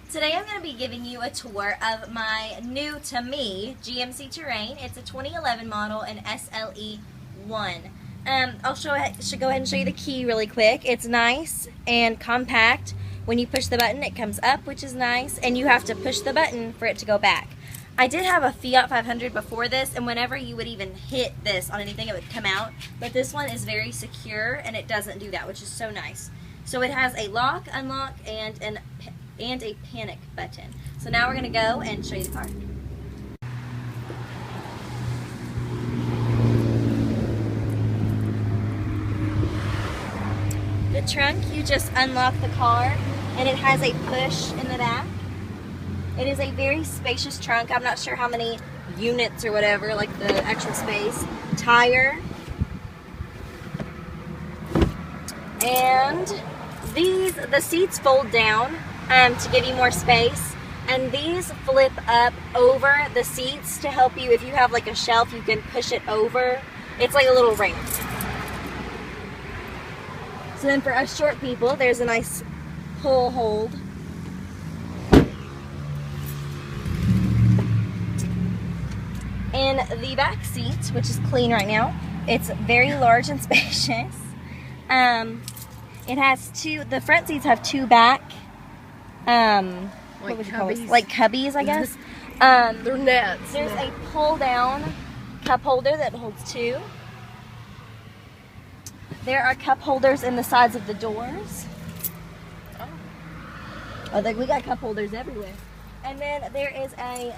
Today I'm going to be giving you a tour of my new, to me, GMC Terrain. It's a 2011 model in SLE1. I'll go ahead and show you the key really quick. It's nice and compact. When you push the button, it comes up, which is nice, and you have to push the button for it to go back. I did have a Fiat 500 before this, and whenever you would even hit this on anything, it would come out. But this one is very secure, and it doesn't do that, which is so nice. So it has a lock, unlock, and a panic button. So now we're going to go and show you the car. The trunk, you just unlock the car, and it has a push in the back. It is a very spacious trunk. I'm not sure how many units or whatever, like the actual space. Tire. And the seats fold down to give you more space. And these flip up over the seats to help you. If you have like a shelf, you can push it over. It's like a little ramp. So then for us short people, there's a nice pull hold. In the back seat, which is clean right now, it's very large and spacious. It has the front seats have two back, what would you call it? Like cubbies, I guess. They're nets. There's a pull down cup holder that holds two. There are cup holders in the sides of the doors. Oh, we got cup holders everywhere. And then there is a,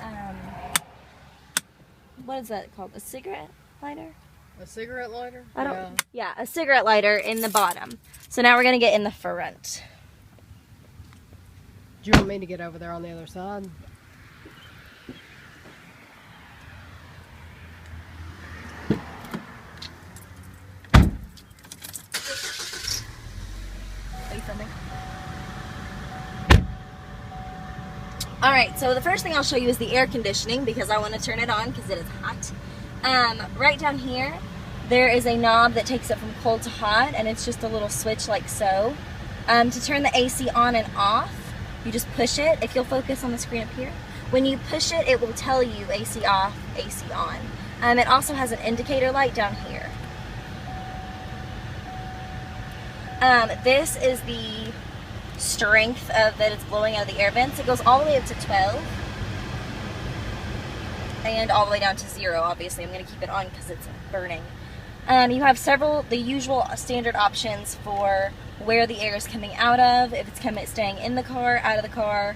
what is that called? A cigarette lighter? A cigarette lighter? I don't. Yeah, a cigarette lighter in the bottom. So now we're gonna get in the front. Do you want me to get over there on the other side? Alright, so the first thing I'll show you is the air conditioning because I want to turn it on because it is hot. Right down here, there is a knob that takes it from cold to hot, and it's just a little switch like so. To turn the AC on and off, you just push it. If you'll focus on the screen up here, when you push it, it will tell you AC off, AC on. It also has an indicator light down here. This is the strength of that it's blowing out of the air vents. It goes all the way up to 12 and all the way down to 0. Obviously, I'm going to keep it on because it's burning. You have the usual standard options for where the air is coming out of, if it's staying in the car, out of the car,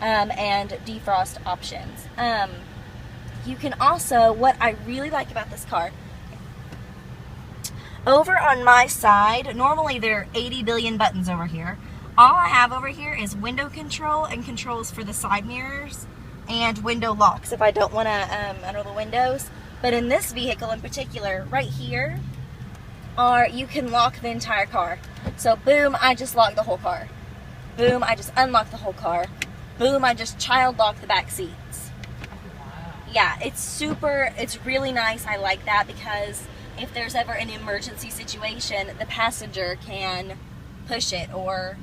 and defrost options. You can also, what I really like about this car, over on my side, normally there are 80 billion buttons over here. All I have over here is window control and controls for the side mirrors and window locks if I don't want to under the windows. But in this vehicle in particular, right here, you can lock the entire car. So boom, I just lock the whole car. Boom, I just unlock the whole car. Boom, I just child lock the back seats. Yeah, it's really nice. I like that because if there's ever an emergency situation, the passenger can push it, or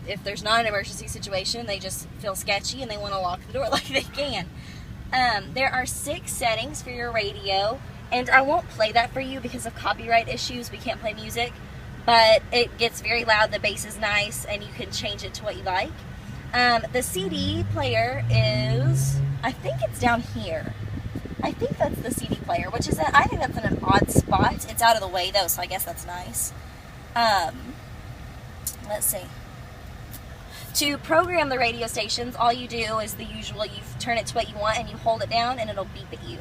if there's not an emergency situation, they just feel sketchy and they want to lock the door like they can. There are 6 settings for your radio, and I won't play that for you because of copyright issues. We can't play music, but it gets very loud. The bass is nice, and you can change it to what you like. The CD player is, I think it's down here. I think that's the CD player, which is, I think that's in an odd spot. It's out of the way though, so I guess that's nice. Let's see. To program the radio stations, all you do is the usual. You turn it to what you want and you hold it down and it'll beep at you.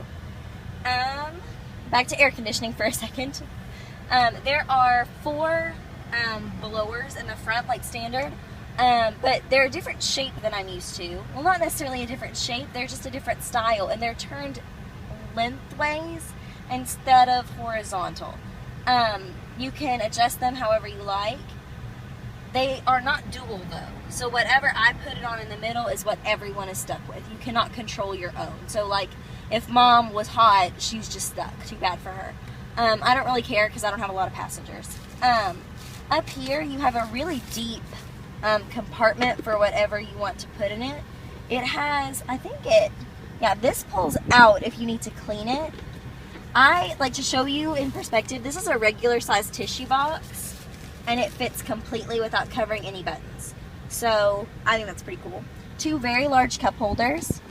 Back to air conditioning for a second. There are 4 blowers in the front, like standard, but they're a different shape than I'm used to. Well, not necessarily a different shape, they're just a different style, and they're turned lengthways instead of horizontal. You can adjust them however you like. They are not dual though, so whatever I put it on in the middle is what everyone is stuck with. You cannot control your own. So like if mom was hot, she's just stuck. Too bad for her. I don't really care because I don't have a lot of passengers. Up here you have a really deep compartment for whatever you want to put in it. It has, yeah, this pulls out if you need to clean it. I like to show you in perspective, this is a regular size tissue box and it fits completely without covering any buttons. So I think that's pretty cool. 2 very large cup holders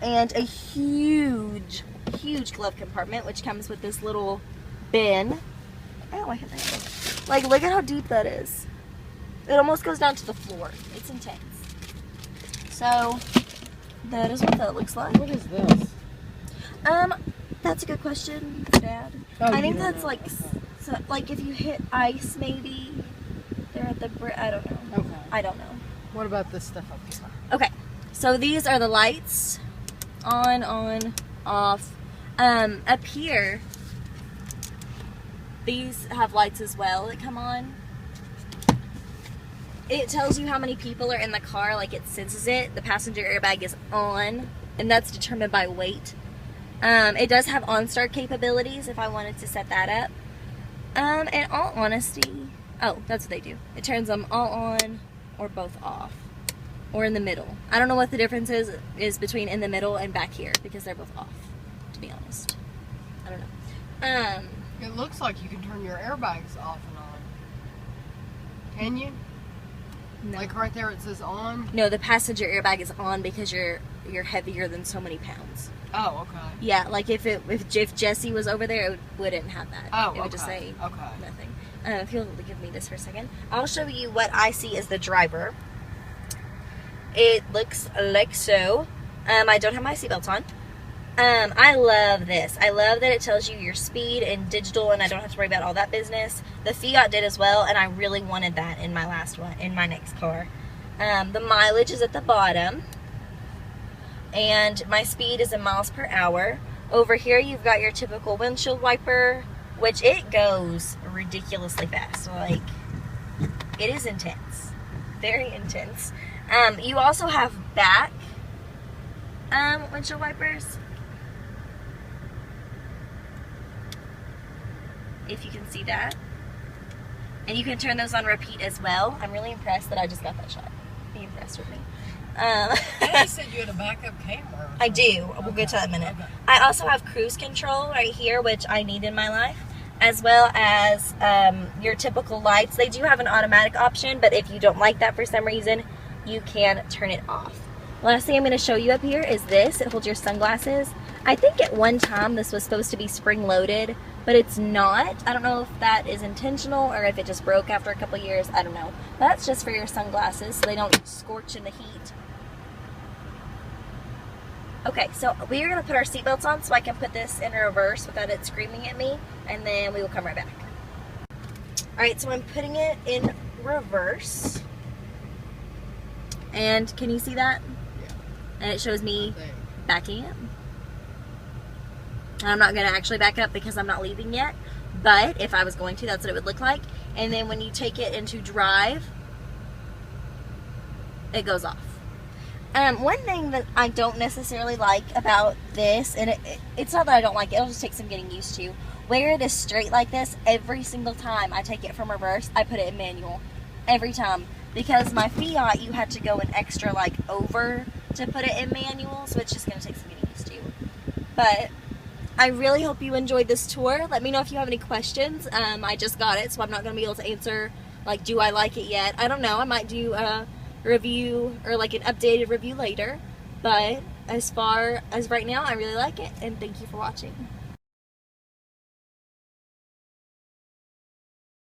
and a huge glove compartment, which comes with this little bin. Oh, I hit that. Like, look at how deep that is. It almost goes down to the floor. It's intense. So that is what that looks like. What is this? That's a good question, Dad. Oh, I think that's like, so, like if you hit ice, maybe they're at the I don't know. Okay. I don't know. What about this stuff up here? Okay, so these are the lights. On, off. Up here, these have lights as well that come on. It tells you how many people are in the car, like it senses it. The passenger airbag is on, and that's determined by weight. It does have OnStar capabilities if I wanted to set that up. In all honesty, oh, that's what they do. It turns them all on or both off, or in the middle. I don't know what the difference is between in the middle and back here, because they're both off, to be honest. I don't know. It looks like you can turn your airbags off and on. Can you? No. Like right there it says on? No, the passenger airbag is on because you're heavier than so many pounds. Oh, okay. Yeah, like if Jesse was over there, it wouldn't have that. Oh, it would just say okay. nothing. If you'll give me this for a second, I'll show you what I see as the driver. It looks like so. I don't have my seatbelt on. I love this. I love that it tells you your speed and digital, and I don't have to worry about all that business. The Fiat did as well, and I really wanted that in my next car. The mileage is at the bottom, and my speed is in miles per hour. Over here, you've got your typical windshield wiper, which it goes ridiculously fast. Like, it is intense, very intense. You also have back windshield wipers, if you can see that, and you can turn those on repeat as well. I'm really impressed that I just got that shot. Be impressed with me. You said you had a backup camera. I do. We'll get to that in a minute. Okay. I also have cruise control right here, which I need in my life, as well as your typical lights. They do have an automatic option, but if you don't like that for some reason, you can turn it off. Last thing I'm going to show you up here is this. It holds your sunglasses. I think at one time this was supposed to be spring-loaded, but it's not. I don't know if that is intentional or if it just broke after a couple years. I don't know. But that's just for your sunglasses so they don't scorch in the heat. Okay, so we are going to put our seatbelts on so I can put this in reverse without it screaming at me, and then we will come right back. Alright, so I'm putting it in reverse. And can you see that? Yeah. And it shows me backing up. And I'm not going to actually back up because I'm not leaving yet, but if I was going to, that's what it would look like. And then when you take it into drive, it goes off. One thing that I don't necessarily like about this, and it's not that I don't like it, it'll just take some getting used to. Where it is straight like this, every single time I take it from reverse, I put it in manual. Every time. Because my Fiat, you had to go an extra like over to put it in manual, so it's just going to take some getting used to. But I really hope you enjoyed this tour. Let me know if you have any questions. I just got it, so I'm not going to be able to answer, like, do I like it yet? I don't know. I might do a review or like an updated review later. But as far as right now, I really like it. And thank you for watching.